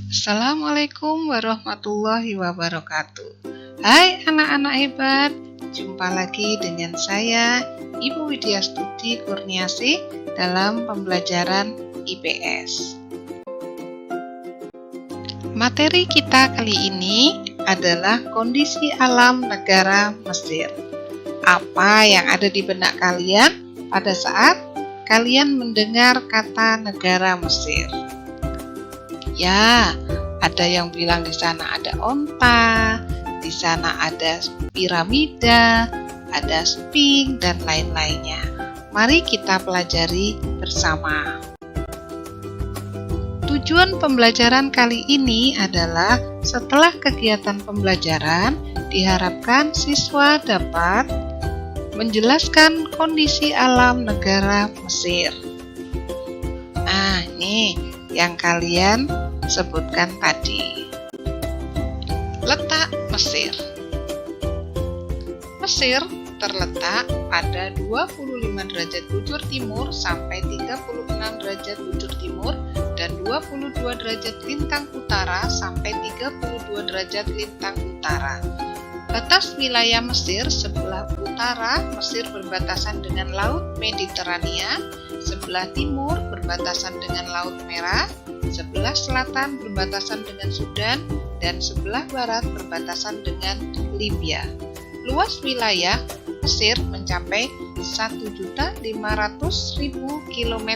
Assalamualaikum warahmatullahi wabarakatuh. Hai anak-anak hebat, jumpa lagi dengan saya Ibu Widyastuti Kurniasih dalam pembelajaran IPS. Materi kita kali ini adalah kondisi alam negara Mesir. Apa yang ada di benak kalian pada saat kalian mendengar kata negara Mesir? Ya, ada yang bilang di sana ada onta, di sana ada piramida, ada sphinx, dan lain-lainnya. Mari kita pelajari bersama. Tujuan pembelajaran kali ini adalah setelah kegiatan pembelajaran, diharapkan siswa dapat menjelaskan kondisi alam negara Mesir. Nah, ini yang kalian sebutkan tadi. Letak Mesir. Mesir terletak pada 25 derajat bujur timur sampai 36 derajat bujur timur dan 22 derajat lintang utara sampai 32 derajat lintang utara. Batas wilayah Mesir sebelah utara, Mesir berbatasan dengan Laut Mediterania, sebelah timur berbatasan dengan Laut Merah, sebelah selatan berbatasan dengan Sudan, dan sebelah barat berbatasan dengan Libya. Luas wilayah Mesir mencapai 1.500.000 km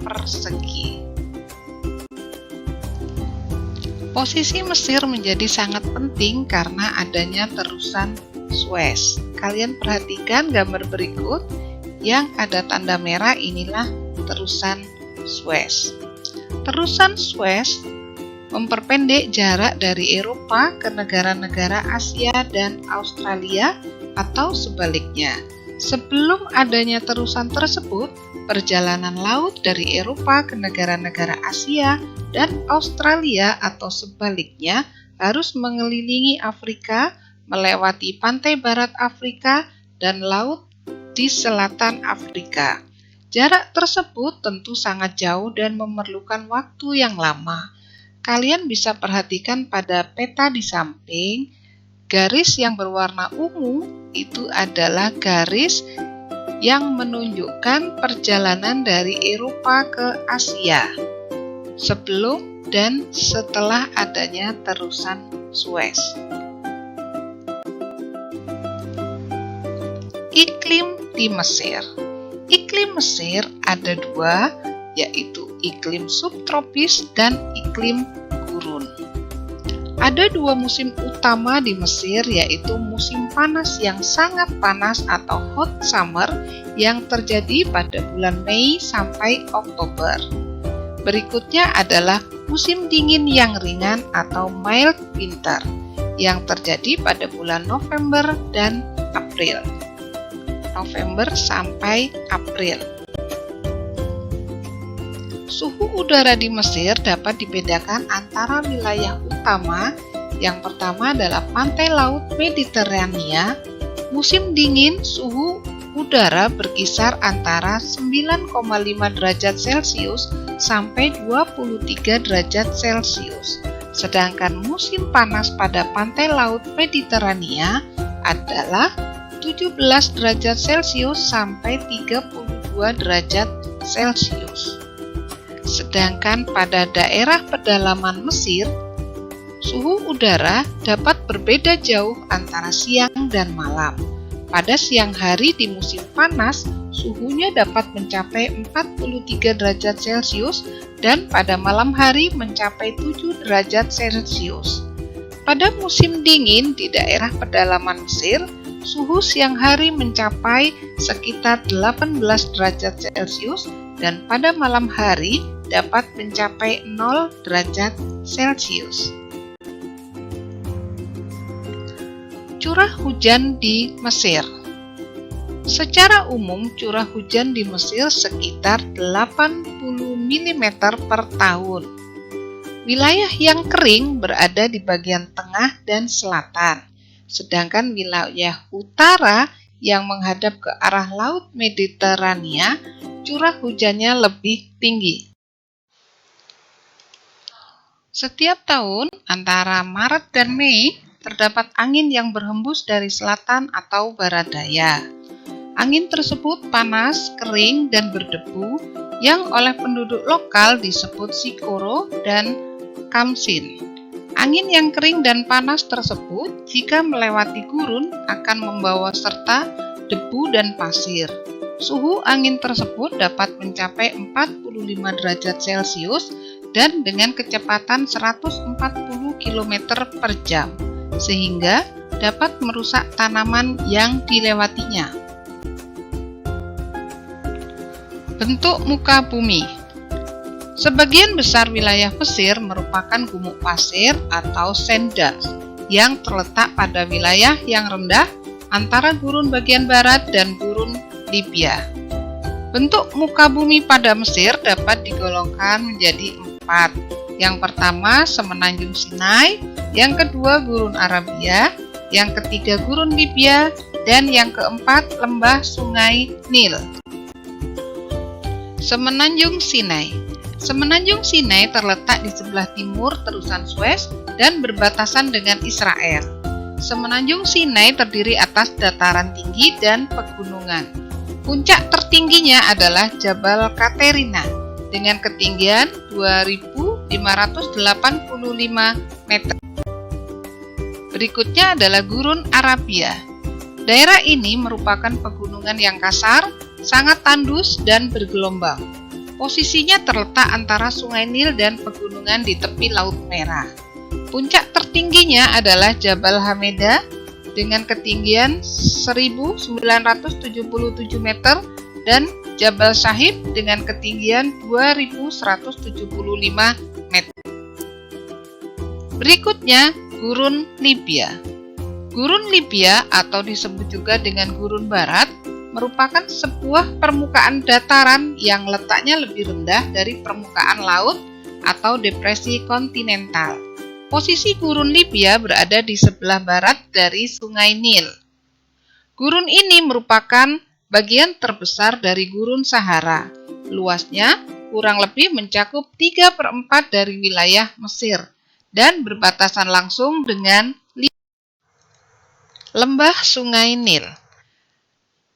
persegi. Posisi Mesir menjadi sangat penting karena adanya terusan Suez. Kalian perhatikan gambar berikut yang ada tanda merah, inilah terusan Suez. Terusan Suez memperpendek jarak dari Eropa ke negara-negara Asia dan Australia atau sebaliknya. Sebelum adanya terusan tersebut, perjalanan laut dari Eropa ke negara-negara Asia dan Australia atau sebaliknya harus mengelilingi Afrika, melewati pantai barat Afrika dan laut di selatan Afrika. Jarak tersebut tentu sangat jauh dan memerlukan waktu yang lama. Kalian bisa perhatikan pada peta di samping, garis yang berwarna ungu itu adalah garis yang menunjukkan perjalanan dari Eropa ke Asia sebelum dan setelah adanya terusan Suez. Iklim di Mesir. Iklim Mesir ada dua, yaitu iklim subtropis dan iklim gurun. Ada dua musim utama di Mesir, yaitu musim panas yang sangat panas atau hot summer yang terjadi pada bulan Mei sampai Oktober. Berikutnya adalah musim dingin yang ringan atau mild winter yang terjadi pada bulan November dan April. November sampai April. Suhu udara di Mesir dapat dibedakan antara wilayah utama. Yang pertama adalah pantai Laut Mediterania. Musim dingin, suhu udara berkisar antara 9,5 derajat Celcius sampai 23 derajat Celcius. Sedangkan musim panas pada pantai Laut Mediterania adalah 17 derajat Celcius sampai 32 derajat Celcius. Sedangkan pada daerah pedalaman Mesir, suhu udara dapat berbeda jauh antara siang dan malam. Pada siang hari di musim panas, suhunya dapat mencapai 43 derajat Celcius dan pada malam hari mencapai 7 derajat Celcius. Pada musim dingin di daerah pedalaman Mesir, suhu siang hari mencapai sekitar 18 derajat Celcius dan pada malam hari dapat mencapai 0 derajat Celcius. Curah hujan di Mesir. Secara umum, curah hujan di Mesir sekitar 80 mm per tahun. Wilayah yang kering berada di bagian tengah dan selatan, sedangkan wilayah utara yang menghadap ke arah Laut Mediterania, curah hujannya lebih tinggi. Setiap tahun antara Maret dan Mei terdapat angin yang berhembus dari selatan atau barat daya. Angin tersebut panas, kering, dan berdebu yang oleh penduduk lokal disebut sikoro dan kamsin. Angin yang kering dan panas tersebut jika melewati gurun akan membawa serta debu dan pasir. Suhu angin tersebut dapat mencapai 45 derajat Celcius dan dengan kecepatan 140 km per jam, sehingga dapat merusak tanaman yang dilewatinya. Bentuk muka bumi. Sebagian besar wilayah Mesir merupakan gumuk pasir atau sand dunes yang terletak pada wilayah yang rendah antara gurun bagian barat dan gurun Libya. Bentuk muka bumi pada Mesir dapat digolongkan menjadi 4. Yang pertama Semenanjung Sinai, yang kedua Gurun Arabia, yang ketiga Gurun Libya, dan yang keempat Lembah Sungai Nil. Semenanjung Sinai. Semenanjung Sinai terletak di sebelah timur terusan Suez dan berbatasan dengan Israel. Semenanjung Sinai terdiri atas dataran tinggi dan pegunungan. Puncak tertingginya adalah Jabal Katerina dengan ketinggian 2.585 meter. Berikutnya adalah Gurun Arabia. Daerah ini merupakan pegunungan yang kasar, sangat tandus dan bergelombang. Posisinya terletak antara Sungai Nil dan pegunungan di tepi Laut Merah. Puncak tertingginya adalah Jabal Hameda dengan ketinggian 1.977 meter dan Jabal Shahib dengan ketinggian 2.175 meter. Berikutnya, Gurun Libya. Gurun Libya atau disebut juga dengan Gurun Barat merupakan sebuah permukaan dataran yang letaknya lebih rendah dari permukaan laut atau depresi kontinental. Posisi Gurun Libya berada di sebelah barat dari Sungai Nil. Gurun ini merupakan bagian terbesar dari Gurun Sahara. Luasnya kurang lebih mencakup 3/4 dari wilayah Mesir dan berbatasan langsung dengan Lembah Sungai Nil.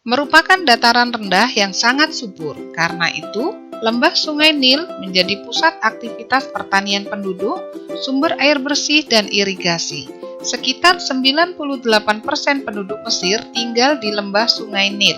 Merupakan dataran rendah yang sangat subur. Karena itu, Lembah Sungai Nil menjadi pusat aktivitas pertanian penduduk, sumber air bersih, dan irigasi. Sekitar 98% penduduk Mesir tinggal di Lembah Sungai Nil.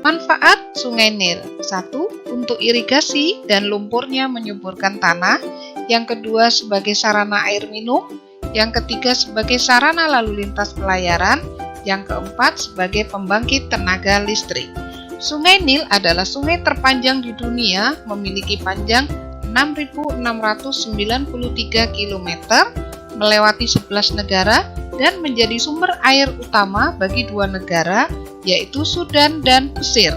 Manfaat Sungai Nil: 1. Untuk irigasi dan lumpurnya menyuburkan tanah. Yang kedua sebagai sarana air minum. Yang ketiga sebagai sarana lalu lintas pelayaran. Yang keempat sebagai pembangkit tenaga listrik. Sungai Nil adalah sungai terpanjang di dunia, memiliki panjang 6.693 km, melewati 11 negara, dan menjadi sumber air utama bagi 2 negara, yaitu Sudan dan Mesir.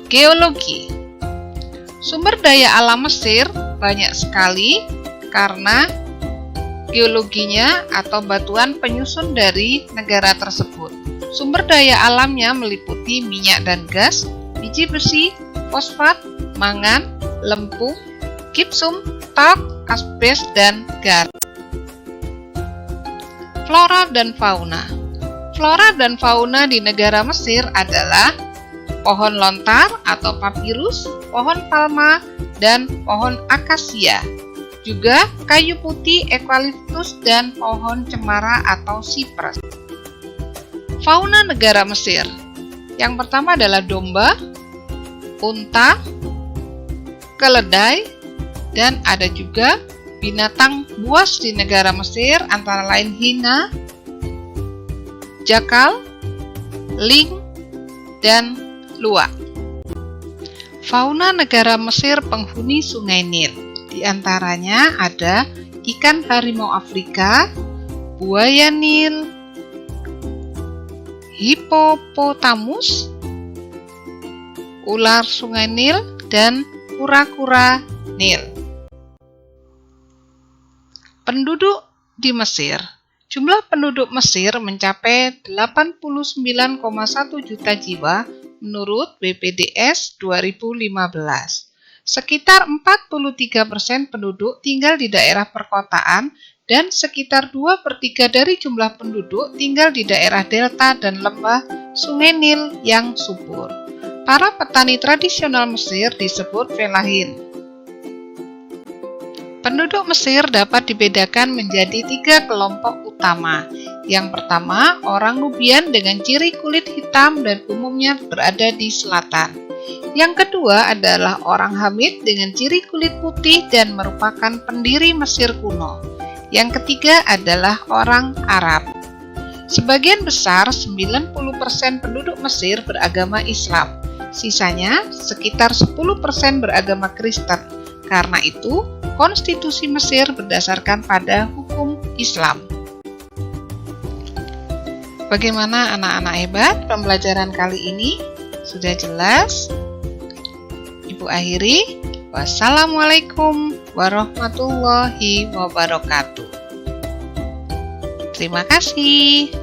Geologi. Sumber daya alam Mesir banyak sekali karena geologinya atau batuan penyusun dari negara tersebut. Sumber daya alamnya meliputi minyak dan gas, biji besi, fosfat, mangan, lempung, gipsum, talk, asbes, dan garam. Flora dan fauna. Flora dan fauna di negara Mesir adalah pohon lontar atau papirus, pohon palma, dan pohon akasia. Juga kayu putih, eukaliptus, dan pohon cemara atau sipres. Fauna negara Mesir. Yang pertama adalah domba, unta, keledai, dan ada juga binatang buas di negara Mesir antara lain hina, jakal, ling, dan luwak. Fauna negara Mesir penghuni Sungai Nil. Di antaranya ada ikan harimau Afrika, buaya Nil, hipopotamus, ular Sungai Nil, dan kura-kura Nil. Penduduk di Mesir. Jumlah penduduk Mesir mencapai 89,1 juta jiwa menurut BPDS 2015. Sekitar 43% penduduk tinggal di daerah perkotaan dan sekitar 2/3 dari jumlah penduduk tinggal di daerah delta dan lembah Sungai Nil yang subur. Para petani tradisional Mesir disebut felahin. Penduduk Mesir dapat dibedakan menjadi 3 kelompok utama. Yang pertama, orang Nubian dengan ciri kulit hitam dan umumnya berada di selatan. Yang kedua adalah orang Hamid dengan ciri kulit putih dan merupakan pendiri Mesir kuno. Yang ketiga adalah orang Arab. Sebagian besar, 90% penduduk Mesir beragama Islam. Sisanya, sekitar 10% beragama Kristen. Karena itu, konstitusi Mesir berdasarkan pada hukum Islam. Bagaimana anak-anak hebat? Pembelajaran kali ini sudah jelas? Ibu akhiri, wassalamualaikum warahmatullahi wabarakatuh. Terima kasih.